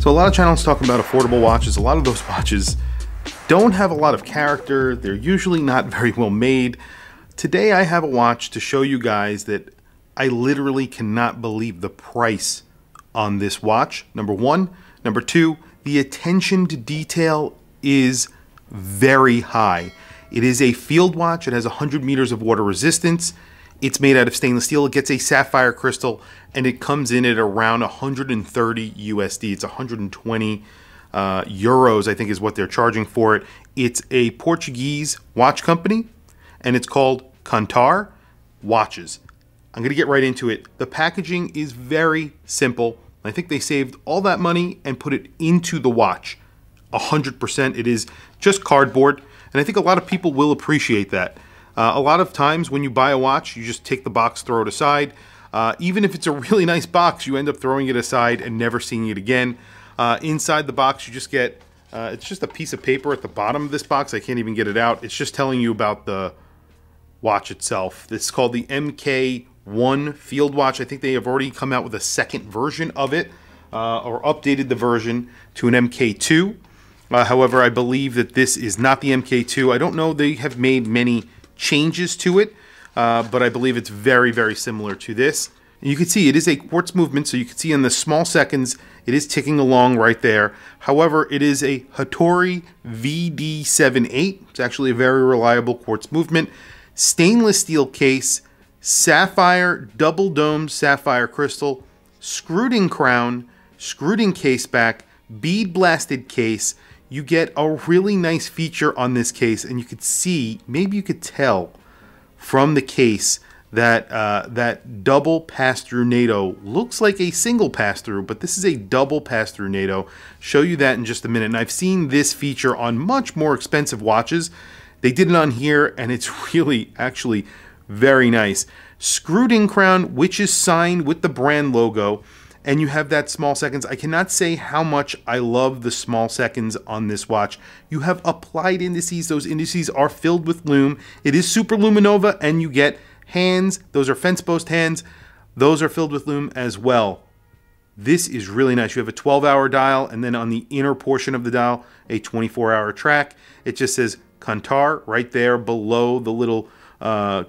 So a lot of channels talk about affordable watches. A lot of those watches don't have a lot of character. They're usually not very well made. Today I have a watch to show you guys that I literally cannot believe the price on this watch. Number one. Number two, the attention to detail is very high. It is a field watch. It has 100 meters of water resistance. It's made out of stainless steel. It gets a sapphire crystal, and it comes in at around 130 USD. It's 120 euros, I think, is what they're charging for it. It's a Portuguese watch company, and it's called CONTAR Watches. I'm going to get right into it. The packaging is very simple. I think they saved all that money and put it into the watch. 100%. It is just cardboard, and I think a lot of people will appreciate that. A lot of times when you buy a watch, you just take the box, throw it aside. Even if it's a really nice box, you end up throwing it aside and never seeing it again. Inside the box, you just get, it's just a piece of paper at the bottom of this box. I can't even get it out. It's just telling you about the watch itself. This is called the MKII field watch. I think they have already come out with a second version of it, or updated the version to an MKII. However, I believe that this is not the MKII. I don't know they have made many changes to it, but I believe it's very, very similar to this. And you can see it is a quartz movement, so you can see in the small seconds it is ticking along right there. However, it is a Hattori VD78. It's actually a very reliable quartz movement. Stainless steel case, sapphire, double domed sapphire crystal, screwed in crown, screwed in case back, bead blasted case. You get a really nice feature on this case, and you could see, maybe you could tell from the case that that double pass-through NATO looks like a single pass-through, but this is a double pass-through NATO. Show you that in just a minute. And I've seen this feature on much more expensive watches. They did it on here, and it's really actually very nice. Screwed in crown, which is signed with the brand logo. And you have that small seconds. I cannot say how much I love the small seconds on this watch. You have applied indices. Those indices are filled with lume. It is super luminova, and you get hands. Those are fence post hands. Those are filled with lume as well. This is really nice. You have a 12-hour dial, and then on the inner portion of the dial, a 24-hour track. It just says CONTAR right there below the little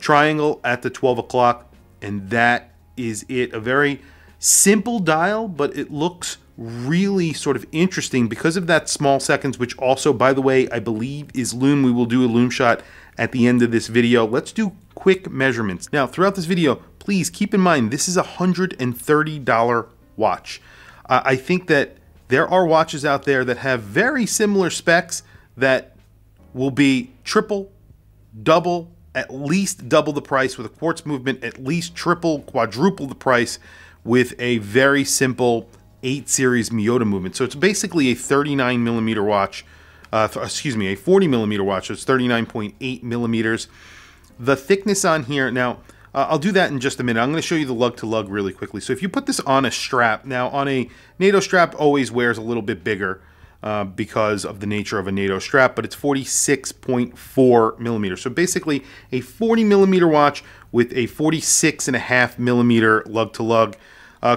triangle at the 12 o'clock, and that is it. A very simple dial, but it looks really sort of interesting because of that small seconds, which also, by the way, I believe is lume. We will do a lume shot at the end of this video. Let's do quick measurements. Now, throughout this video, please keep in mind, this is a $130 watch. I think that there are watches out there that have very similar specs that will be triple, double, at least double the price with a quartz movement, at least triple, quadruple the price with a very simple 8 series Miyota movement. So it's basically a 39 millimeter watch, excuse me, a 40 millimeter watch. So it's 39.8 millimeters. The thickness on here, now I'll do that in just a minute. I'm going to show you the lug to lug really quickly. So if you put this on a strap, now on a NATO strap always wears a little bit bigger because of the nature of a NATO strap, but it's 46.4 millimeters. So basically a 40 millimeter watch with a 46.5 millimeter lug to lug.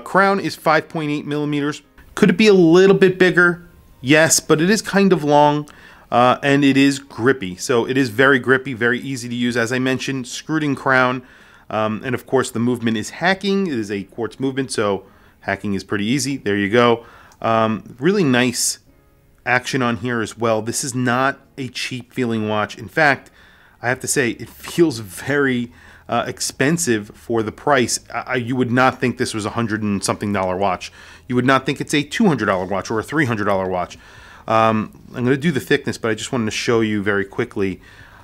Crown is 5.8 millimeters. Could it be a little bit bigger? Yes, but it is kind of long, and it is grippy. So it is very grippy, very easy to use. As I mentioned, screwed in crown, and of course the movement is hacking. It is a quartz movement, so hacking is pretty easy. There you go. Really nice action on here as well. This is not a cheap feeling watch. In fact, I have to say it feels very expensive for the price. You would not think this was $100 and something watch. You would not think it's a $200 watch or a $300 watch. I'm going to do the thickness, but I just wanted to show you very quickly.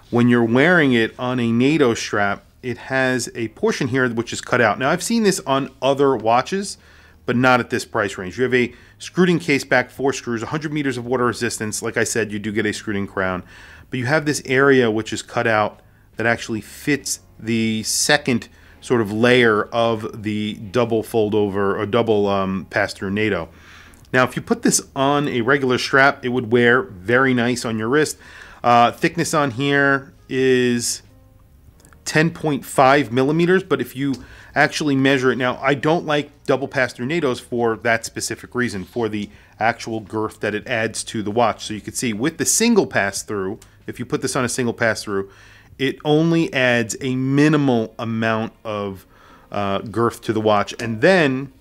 When you're wearing it on a NATO strap, it has a portion here which is cut out. Now, I've seen this on other watches, but not at this price range. You have a screwed-in case back, 4 screws, 100 meters of water resistance. Like I said, you do get a screwed-in crown. But you have this area which is cut out that actually fits the second sort of layer of the double fold over or double pass-through NATO. Now, if you put this on a regular strap, it would wear very nice on your wrist. Thickness on here is 10.5 millimeters, but if you actually measure it, now I don't like double pass-through NATOs for that specific reason, for the actual girth that it adds to the watch. So you can see with the single pass-through, if you put this on a single pass-through, it only adds a minimal amount of girth to the watch. And then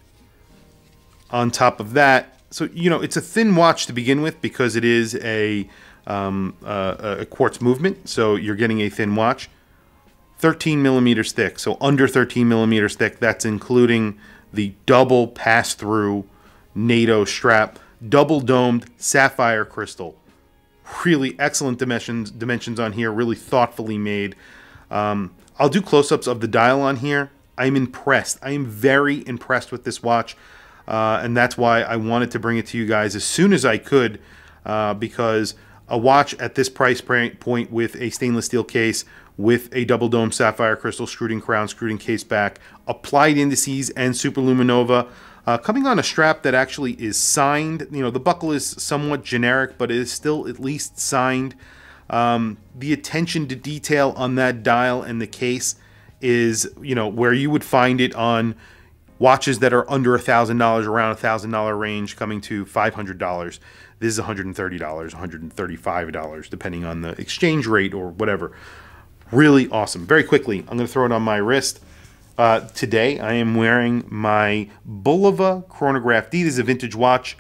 on top of that, so it's a thin watch to begin with because it is a quartz movement, so you're getting a thin watch. 13 millimeters thick, so under 13 millimeters thick. That's including the double pass-through NATO strap, double domed sapphire crystal. Really excellent dimensions on here, really thoughtfully made. I'll do close-ups of the dial on here. I'm impressed. I am very impressed with this watch, and that's why I wanted to bring it to you guys as soon as I could, because a watch at this price point with a stainless steel case, with a double dome sapphire crystal screwed-in crown, screwed-in case back, applied indices, and superluminova, coming on a strap that actually is signed. The buckle is somewhat generic, but it is still at least signed. The attention to detail on that dial and the case is, where you would find it on watches that are under $1,000, around $1,000 range, coming to $500. This is $130, $135, depending on the exchange rate or whatever. Really awesome. Very quickly, I'm going to throw it on my wrist. Today, I am wearing my Bulova chronograph D. This is a vintage watch.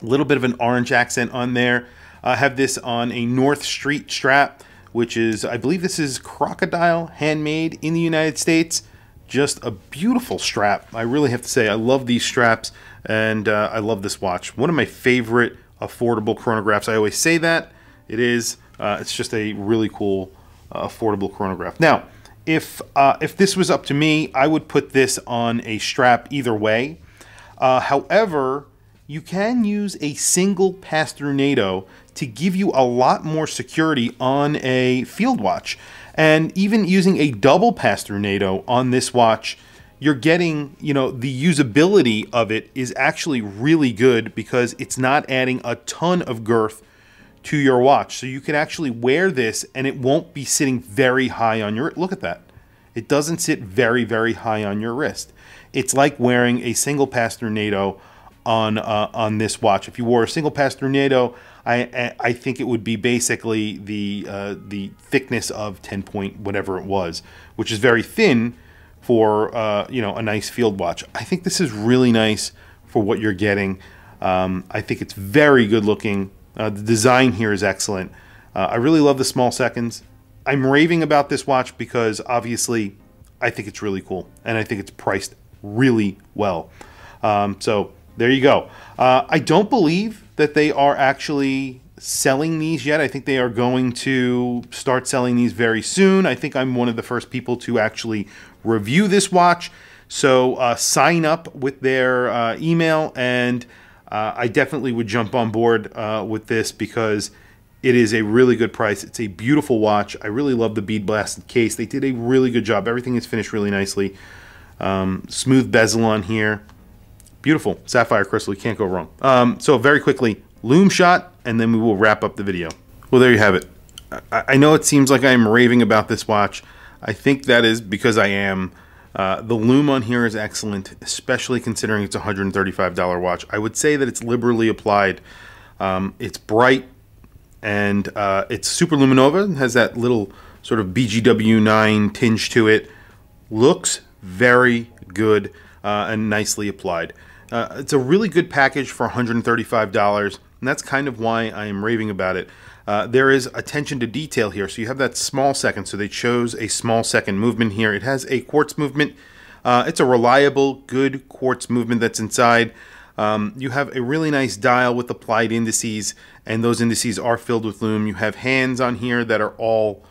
A little bit of an orange accent on there. I have this on a North Street strap, which is, I believe this is crocodile, handmade in the United States. Just a beautiful strap. I really have to say, I love these straps, and I love this watch. One of my favorite affordable chronographs. I always say that. It is. It's just a really cool affordable chronograph. Now, if this was up to me, I would put this on a strap either way. However, you can use a single pass-through NATO to give you a lot more security on a field watch. And even using a double pass-through NATO on this watch, you're getting, the usability of it is actually really good because it's not adding a ton of girth to your watch. So you can actually wear this and it won't be sitting very high on your, look at that. It doesn't sit very, very high on your wrist. It's like wearing a single pass-through NATO on this watch. If you wore a single pass-through NATO, I think it would be basically the thickness of 10 point whatever it was, which is very thin for a nice field watch. I think this is really nice for what you're getting. I think it's very good looking. The design here is excellent. I really love the small seconds. I'm raving about this watch because obviously I think it's really cool and I think it's priced really well. So there you go. I don't believe that they are actually selling these yet. I think they are going to start selling these very soon. I think I'm one of the first people to actually review this watch. So sign up with their email, and I definitely would jump on board with this because it is a really good price. It's a beautiful watch. I really love the bead blasted case. They did a really good job. Everything is finished really nicely. Smooth bezel on here. Beautiful. Sapphire crystal. You can't go wrong. So very quickly, lume shot, and then we will wrap up the video. Well, there you have it. I know it seems like I'm raving about this watch. I think that is because I am. The lume on here is excellent, especially considering it's a $135 watch. I would say that it's liberally applied. It's bright, and it's super luminova. It has that little sort of BGW9 tinge to it. Looks very good and nicely applied. It's a really good package for $135, and that's kind of why I am raving about it. There is attention to detail here. So you have that small second. So they chose a small second movement here. It has a quartz movement. It's a reliable, good quartz movement that's inside. You have a really nice dial with applied indices, and those indices are filled with lume. You have hands on here that are all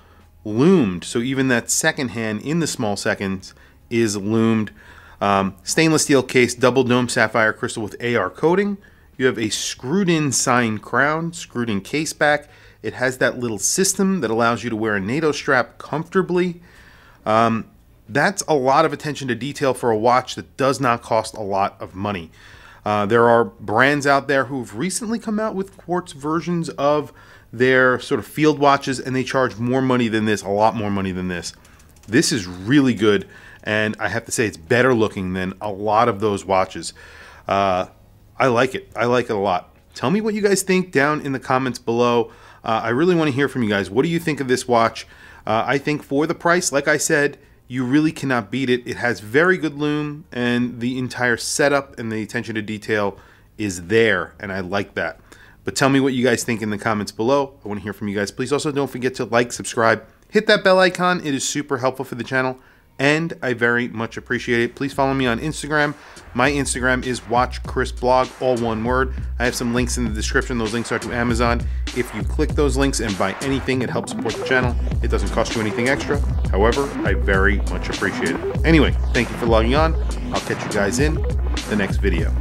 lumed. So even that second hand in the small seconds is lumed. Stainless steel case, double dome sapphire crystal with AR coating. You have a screwed-in signed crown, screwed-in case back. It has that little system that allows you to wear a NATO strap comfortably. That's a lot of attention to detail for a watch that does not cost a lot of money. There are brands out there who've recently come out with quartz versions of their sort of field watches, and they charge more money than this, a lot more money than this. This is really good, and I have to say it's better looking than a lot of those watches. I like it. I like it a lot. Tell me what you guys think down in the comments below. I really want to hear from you guys. What do you think of this watch? I think for the price, like I said, you really cannot beat it. It has very good lume, and the entire setup and the attention to detail is there, and I like that. But tell me what you guys think in the comments below. I want to hear from you guys. Please also don't forget to like, subscribe, hit that bell icon. It is super helpful for the channel, and I very much appreciate it. Please follow me on Instagram. My Instagram is WatchChrisBlog, all one word. I have some links in the description. Those links are to Amazon. If you click those links and buy anything, it helps support the channel. It doesn't cost you anything extra. However, I very much appreciate it. Anyway, thank you for logging on. I'll catch you guys in the next video.